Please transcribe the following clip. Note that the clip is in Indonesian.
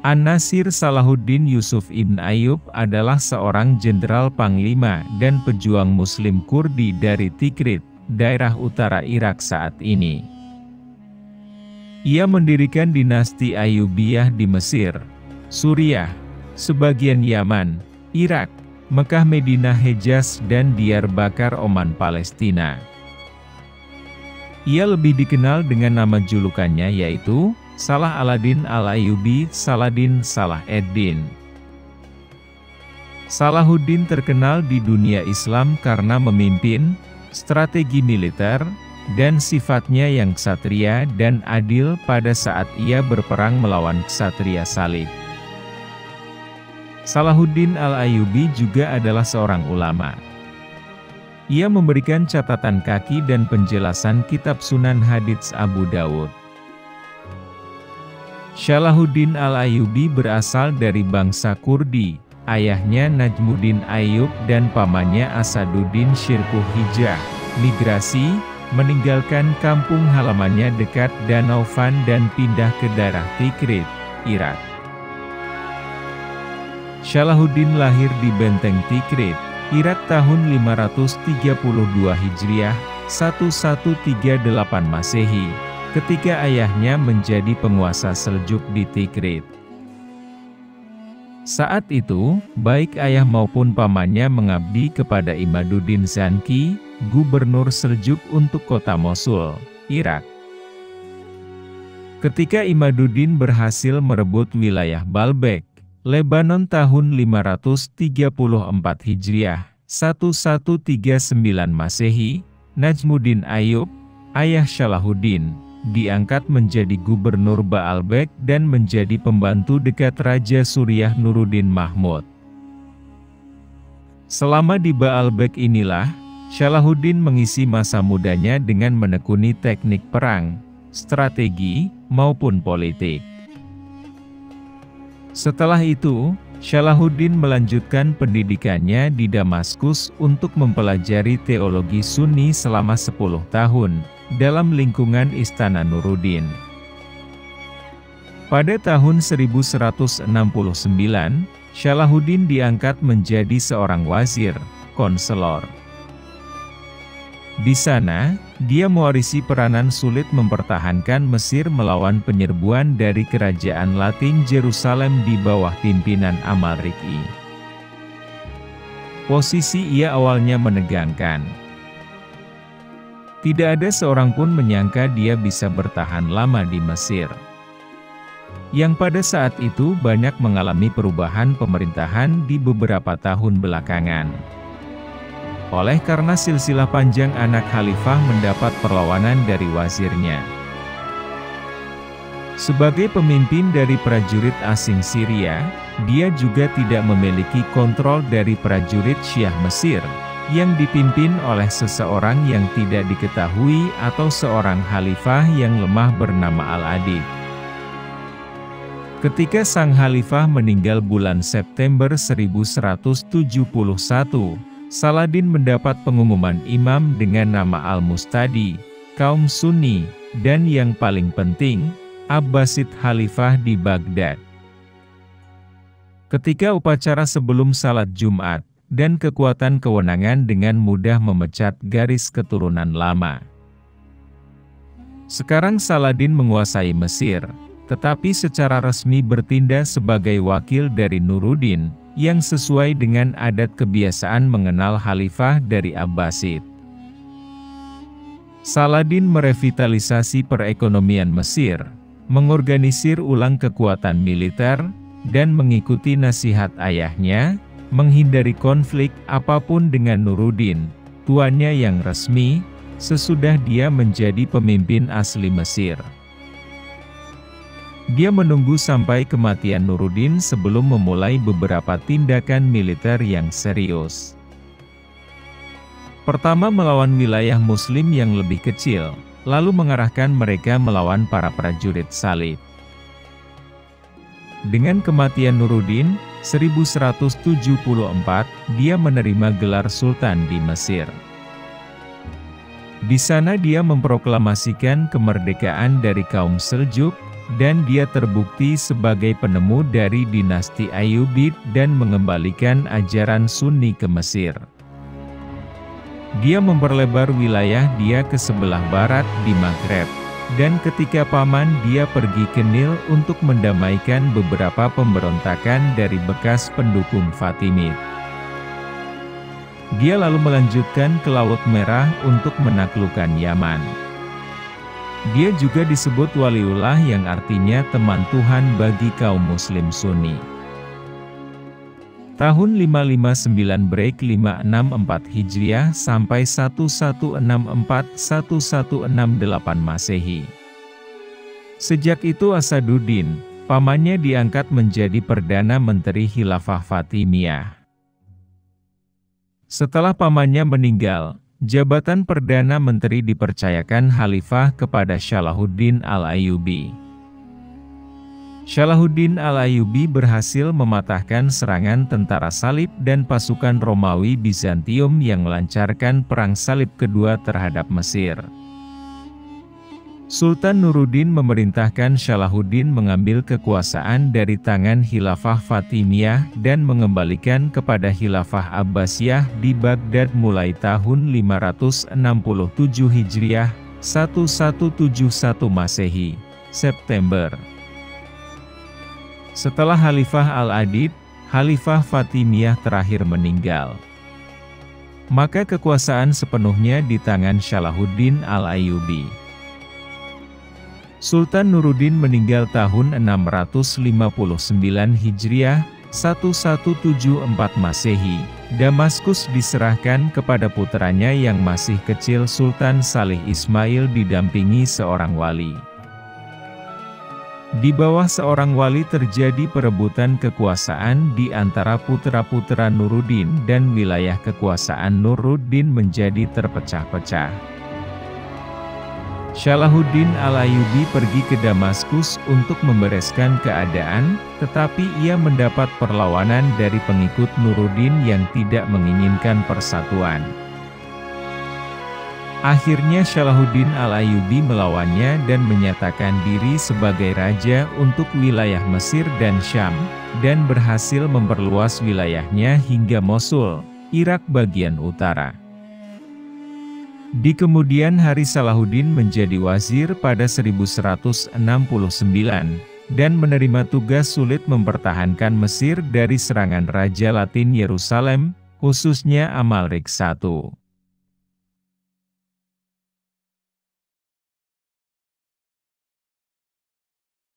An-Nasir Salahuddin Yusuf Ibn Ayyub adalah seorang jenderal panglima dan pejuang Muslim Kurdi dari Tikrit, daerah utara Irak saat ini. Ia mendirikan dinasti Ayyubiyah di Mesir, Suriah, sebagian Yaman, Irak, Mekah, Medina, Hejaz, dan Diyarbakar, Oman, Palestina. Ia lebih dikenal dengan nama julukannya yaitu Salah Al-Din Al-Ayyubi, Saladin Salah ed-Din. Salahuddin terkenal di dunia Islam karena memimpin strategi militer dan sifatnya yang ksatria dan adil pada saat ia berperang melawan ksatria salib. Salahuddin Al-Ayyubi juga adalah seorang ulama. Ia memberikan catatan kaki dan penjelasan kitab Sunan Hadits Abu Dawud. Salahuddin Al-Ayyubi berasal dari bangsa Kurdi, ayahnya Najmuddin Ayyub dan pamannya Asaduddin Syirkuh Hijah. Migrasi, meninggalkan kampung halamannya dekat Danau Van dan pindah ke daerah Tikrit, Irak. Salahuddin lahir di Benteng Tikrit, Irak tahun 532 Hijriah, 1138 Masehi, ketika ayahnya menjadi penguasa Seljuk di Tikrit. Saat itu, baik ayah maupun pamannya mengabdi kepada Imaduddin Zanki, gubernur Seljuk untuk kota Mosul, Irak. Ketika Imaduddin berhasil merebut wilayah Baalbek, Lebanon tahun 534 Hijriah, 1139 Masehi, Najmuddin Ayyub, ayah Salahuddin, diangkat menjadi gubernur Baalbek dan menjadi pembantu dekat Raja Suriah Nuruddin Mahmud. Selama di Baalbek inilah, Salahuddin mengisi masa mudanya dengan menekuni teknik perang, strategi, maupun politik. Setelah itu, Salahuddin melanjutkan pendidikannya di Damaskus untuk mempelajari teologi Sunni selama 10 tahun, dalam lingkungan Istana Nuruddin. Pada tahun 1169, Salahuddin diangkat menjadi seorang wazir, konselor. Di sana, dia mewarisi peranan sulit mempertahankan Mesir melawan penyerbuan dari kerajaan Latin Yerusalem di bawah pimpinan Amalriki. Posisi ia awalnya menegangkan. Tidak ada seorang pun menyangka dia bisa bertahan lama di Mesir, yang pada saat itu banyak mengalami perubahan pemerintahan di beberapa tahun belakangan. Oleh karena silsilah panjang anak khalifah mendapat perlawanan dari wazirnya. Sebagai pemimpin dari prajurit asing Syria, dia juga tidak memiliki kontrol dari prajurit Syiah Mesir, yang dipimpin oleh seseorang yang tidak diketahui atau seorang khalifah yang lemah bernama Al-Adid. Ketika sang khalifah meninggal bulan September 1171, Saladin mendapat pengumuman imam dengan nama Al-Mustadi, kaum Sunni, dan yang paling penting, Abbasid Khalifah di Baghdad. Ketika upacara sebelum salat Jumat, dan kekuatan kewenangan dengan mudah memecat garis keturunan lama. Sekarang Saladin menguasai Mesir, tetapi secara resmi bertindak sebagai wakil dari Nuruddin, yang sesuai dengan adat kebiasaan mengenal khalifah dari Abbasid. Saladin merevitalisasi perekonomian Mesir, mengorganisir ulang kekuatan militer, dan mengikuti nasihat ayahnya, menghindari konflik apapun dengan Nuruddin, tuannya yang resmi, sesudah dia menjadi pemimpin asli Mesir. Dia menunggu sampai kematian Nuruddin sebelum memulai beberapa tindakan militer yang serius. Pertama melawan wilayah Muslim yang lebih kecil, lalu mengarahkan mereka melawan para prajurit salib. Dengan kematian Nuruddin, 1174, dia menerima gelar Sultan di Mesir. Di sana dia memproklamasikan kemerdekaan dari kaum Seljuk, dan dia terbukti sebagai penemu dari dinasti Ayyubid dan mengembalikan ajaran Sunni ke Mesir. Dia memperlebar wilayah dia ke sebelah barat di Maghreb, dan ketika paman dia pergi ke Nil untuk mendamaikan beberapa pemberontakan dari bekas pendukung Fatimid. Dia lalu melanjutkan ke Laut Merah untuk menaklukkan Yaman. Dia juga disebut Waliullah yang artinya teman Tuhan bagi kaum Muslim Sunni. Tahun 559 break 564 Hijriah sampai 1164-1168 Masehi. Sejak itu Asaduddin, pamannya diangkat menjadi Perdana Menteri Khilafah Fatimiyah. Setelah pamannya meninggal, jabatan Perdana Menteri dipercayakan Khalifah kepada Salahuddin Al-Ayyubi. Salahuddin Al-Ayyubi berhasil mematahkan serangan tentara salib dan pasukan Romawi Bizantium yang melancarkan Perang Salib Kedua terhadap Mesir. Sultan Nuruddin memerintahkan Salahuddin mengambil kekuasaan dari tangan Khilafah Fatimiyah dan mengembalikan kepada Khilafah Abbasiyah di Baghdad mulai tahun 567 Hijriah, 1171 Masehi, September. Setelah Khalifah Al-Adid, Khalifah Fatimiyah terakhir meninggal. Maka kekuasaan sepenuhnya di tangan Salahuddin Al-Ayyubi. Sultan Nuruddin meninggal tahun 659 Hijriah, 1174 Masehi. Damaskus diserahkan kepada putranya yang masih kecil Sultan Salih Ismail didampingi seorang wali. Di bawah seorang wali terjadi perebutan kekuasaan di antara putra-putra Nuruddin dan wilayah kekuasaan Nuruddin menjadi terpecah-pecah. Salahuddin Al-Ayyubi pergi ke Damaskus untuk membereskan keadaan, tetapi ia mendapat perlawanan dari pengikut Nuruddin yang tidak menginginkan persatuan. Akhirnya Salahuddin Al-Ayyubi melawannya dan menyatakan diri sebagai raja untuk wilayah Mesir dan Syam, dan berhasil memperluas wilayahnya hingga Mosul, Irak bagian utara. Di kemudian hari Salahuddin menjadi wazir pada 1169, dan menerima tugas sulit mempertahankan Mesir dari serangan Raja Latin Yerusalem, khususnya Amalrik I.